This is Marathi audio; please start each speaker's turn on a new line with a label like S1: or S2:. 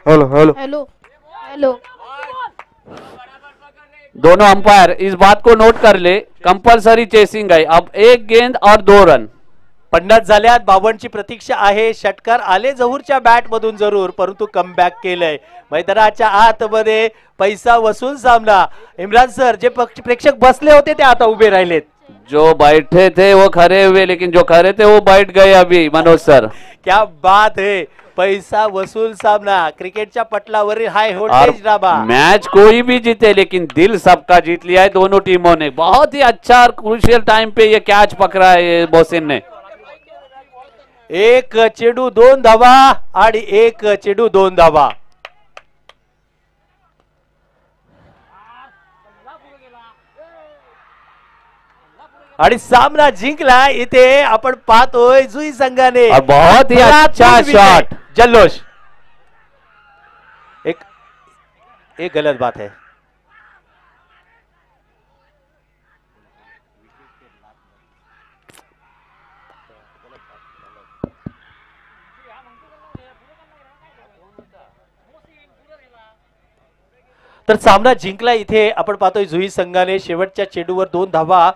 S1: Hello hello
S2: hello hello.
S3: दोनों अंपायर इस बात को नोट कर ले, कंपल्सरी चेसिंग आहे. अब 1 गेंद और 2 रन.
S4: 50 झाल्यात. 52ची प्रतीक्षा आहे. षटकार आले जहूरच्या बॅट मधून जरूर, परंतु कमबॅक केलंय. मैदानाच्या आतमध्ये पैसा वसूल सामना. इम्रान सर, जे प्रेक्षक बसले होते ते आता उभे राहिलेत.
S3: जो बैठे थे वो खड़े हुए, लेकिन जो खड़े थे वो बैठ गए अभी. मनोज सर,
S4: क्या बात है. पैसा वसूल सामना. क्रिकेटच्या पटलावरील हाय
S3: और
S4: व्होल्टेज ड्रामा.
S3: मैच कोई भी जीते लेकिन दिल सबका जीत लिया है दोनों टीमों ने. बहुत ही अच्छा और क्रूशियल टाइम पे ये कैच पकड़ा है ये बोसिन ने.
S4: एक चेंडू 2 धावा आणि एक चेंडू 2 धावा. आणि सामना जिंकला. इथे आपण पाहतोय जुई संघाने.
S3: और बहुत ही अच्छा शॉट.
S4: जल्लोष. एक गलत बात है. तर सामना जिंकला. इथे आपण पाहतोय जुई संघाने शेवटच्या चेंडूवर 2 धावा